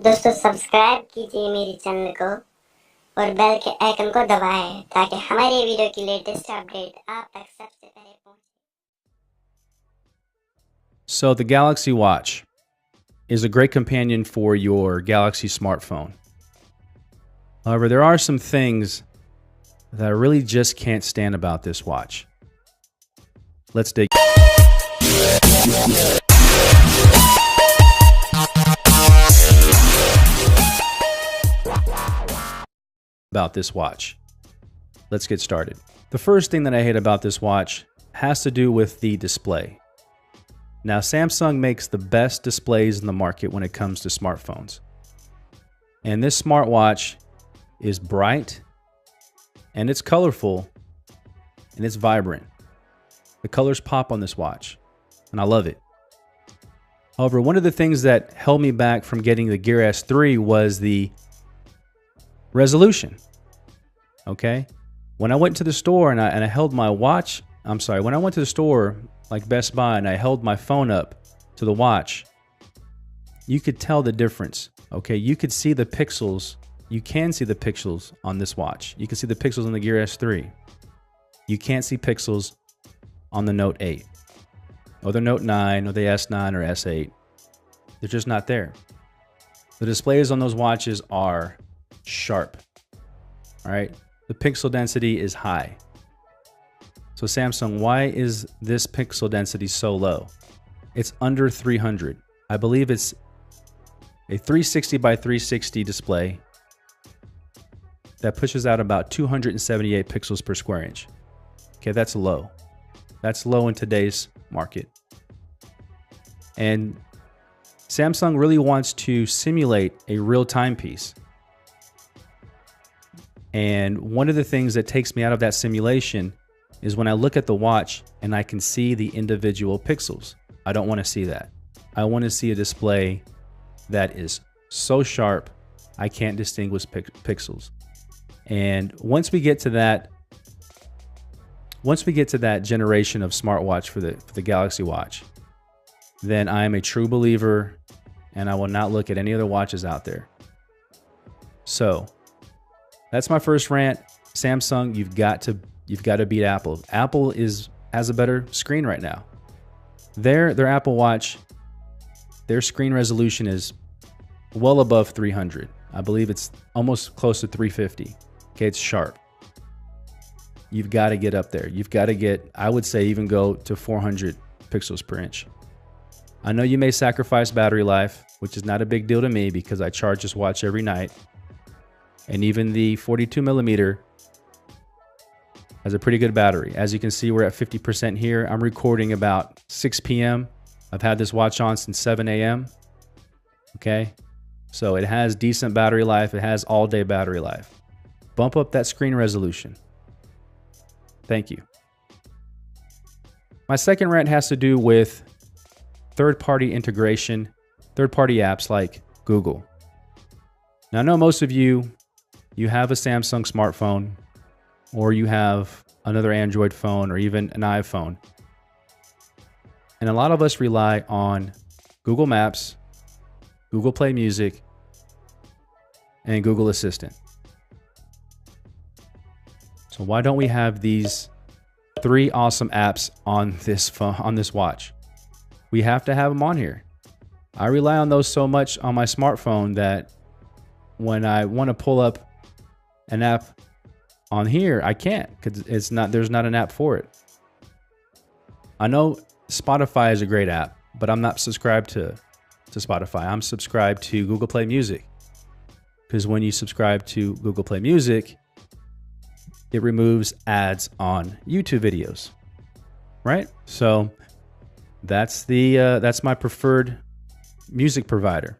दोस्तों सब्सक्राइब कीजिए मेरे चैनल को और बेल के आइकन को दबाएं ताकि हमारी वीडियो की लेटेस्ट अपडेट आप तक सबसे पहले पहुंचे। So the Galaxy Watch is a great companion for your Galaxy smartphone. However, there are some things that I really just can't stand about this watch. Let's dig about this watch. Let's get started. The first thing that I hate about this watch has to do with the display. Now, Samsung makes the best displays in the market when it comes to smartphones. And this smartwatch is bright and it's colorful and it's vibrant. The colors pop on this watch and I love it. However, one of the things that held me back from getting the Gear S3 was the resolution. Okay? When I went to the store and I held my watch, when I went to the store like Best Buy and I held my phone up to the watch, you could tell the difference. Okay? You could see the pixels. You can see the pixels on this watch. You can see the pixels on the Gear S3. You can't see pixels on the Note 8 or the Note 9 or the S9 or S8. They're just not there. The displays on those watches are sharp. All right? The pixel density is high. So Samsung, why is this pixel density so low? It's under 300. I believe it's a 360 by 360 display that pushes out about 278 pixels per square inch. Okay, that's low. That's low in today's market. And Samsung really wants to simulate a real timepiece. And one of the things that takes me out of that simulation is when I look at the watch and I can see the individual pixels. I don't want to see that. I want to see a display that is so sharp I can't distinguish pixels. And once we get to that generation of smartwatch for the Galaxy Watch, then I am a true believer and I will not look at any other watches out there. So that's my first rant. Samsung, you've got to beat Apple. Apple has a better screen right now. Their Apple Watch, their screen resolution is well above 300. I believe it's almost close to 350. Okay, it's sharp. You've got to get up there. You've got to get, I would say, even go to 400 pixels per inch. I know you may sacrifice battery life, which is not a big deal to me because I charge this watch every night. And even the 42 millimeter has a pretty good battery. As you can see, we're at 50% here. I'm recording about 6 p.m. I've had this watch on since 7 a.m. Okay, so it has decent battery life. It has all day battery life. Bump up that screen resolution. Thank you. My second rant has to do with third-party integration, third-party apps like Google. Now, I know most of you have a Samsung smartphone or you have another Android phone or even an iPhone. And a lot of us rely on Google Maps, Google Play Music, and Google Assistant. So why don't we have these three awesome apps on this phone, on this watch? We have to have them on here. I rely on those so much on my smartphone that when I want to pull up an app on here, I can't because there's not an app for it. I know Spotify is a great app, but I'm not subscribed to Spotify. I'm subscribed to Google Play Music because when you subscribe to Google Play Music, it removes ads on YouTube videos, right? So that's my preferred music provider.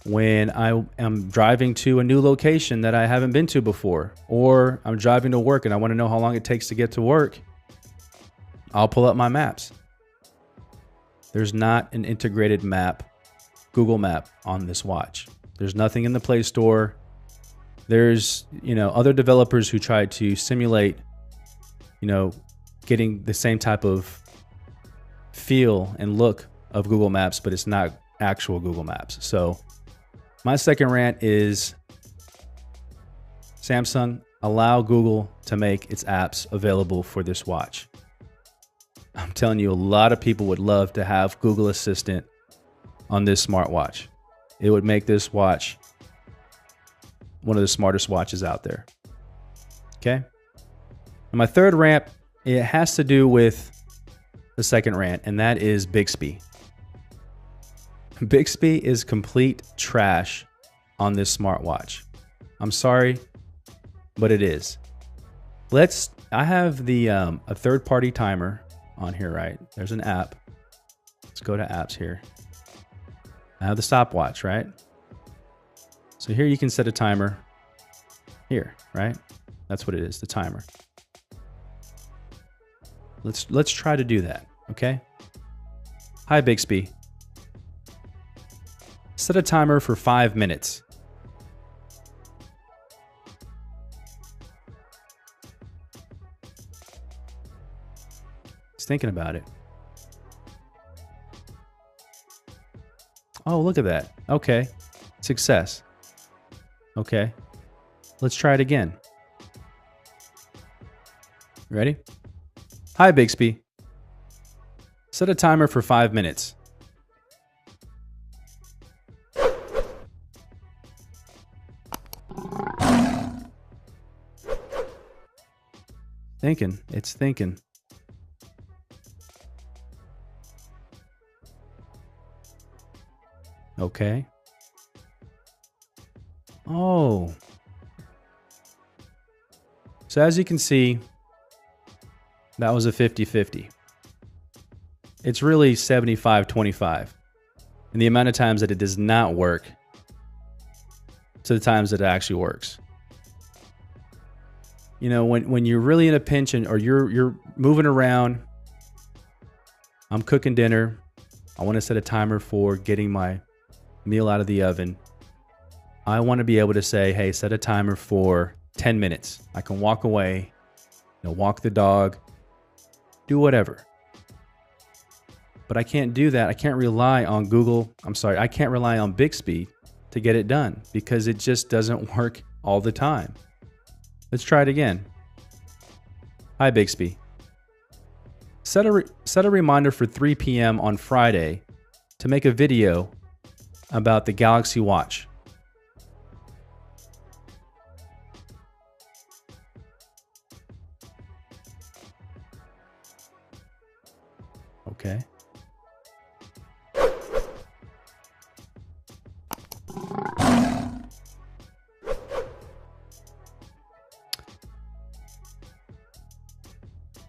When I am driving to a new location that I haven't been to before, or I'm driving to work and I want to know how long it takes to get to work, I'll pull up my maps. There's not an integrated map, Google Map on this watch. There's nothing in the Play Store. There's, other developers who try to simulate, getting the same type of feel and look of Google Maps, but it's not actual Google Maps. So my second rant is Samsung, allow Google to make its apps available for this watch. I'm telling you, a lot of people would love to have Google Assistant on this smartwatch. It would make this watch one of the smartest watches out there. Okay. And my third rant, it has to do with the second rant, and that is Bixby. Bixby is complete trash on this smartwatch. I'm sorry, but it is. I have the a third-party timer on here, right? There's an app. Let's go to apps here. I have the stopwatch, right? So here you can set a timer here, right? That's what it is, the timer. Let's try to do that, okay? Hi, Bixby. Set a timer for 5 minutes. It's thinking about it. Oh, look at that. Okay. Success. Okay. Let's try it again. Ready? Hi, Bixby. Set a timer for 5 minutes. Thinking. It's thinking. Okay. Oh. So as you can see, that was a 50-50. It's really 75-25. And the amount of times that it does not work to the times that it actually works. You know, when you're really in a pinch or you're moving around, I'm cooking dinner, I want to set a timer for getting my meal out of the oven. I want to be able to say, hey, set a timer for 10 minutes. I can walk away, walk the dog, do whatever. But I can't do that. I can't rely on I can't rely on Bixby to get it done because it just doesn't work all the time. Let's try it again. Hi, Bixby. Set a reminder for 3 p.m. on Friday to make a video about the Galaxy Watch. Okay.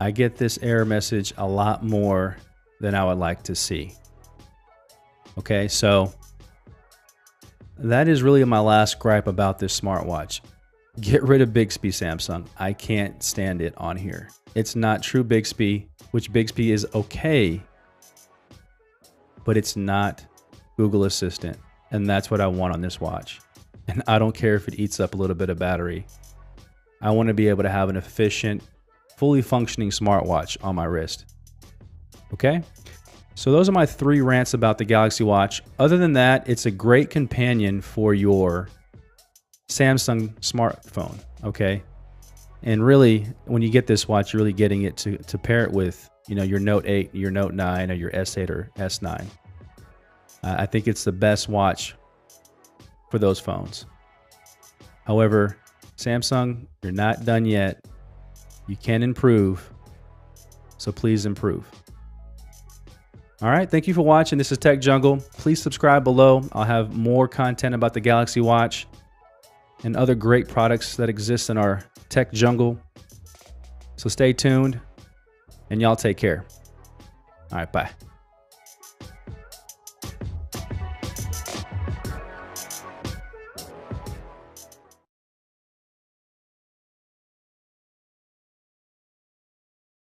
I get this error message a lot more than I would like to see. Okay, so that is really my last gripe about this smartwatch. Get rid of Bixby, Samsung. I can't stand it on here. It's not true Bixby, which Bixby is okay, but it's not Google Assistant. And that's what I want on this watch. And I don't care if it eats up a little bit of battery. I want to be able to have an efficient, fully functioning smartwatch on my wrist. Okay? So those are my 3 rants about the Galaxy Watch. Other than that, it's a great companion for your Samsung smartphone, okay? And really, when you get this watch, you're really getting it to pair it with, your Note 8, your Note 9, or your S8 or S9. I think it's the best watch for those phones. However, Samsung, you're not done yet. You can improve, so please improve. All right, thank you for watching. This is Tech Jungle. Please subscribe below. I'll have more content about the Galaxy Watch and other great products that exist in our Tech Jungle. So stay tuned, and y'all take care. All right, bye.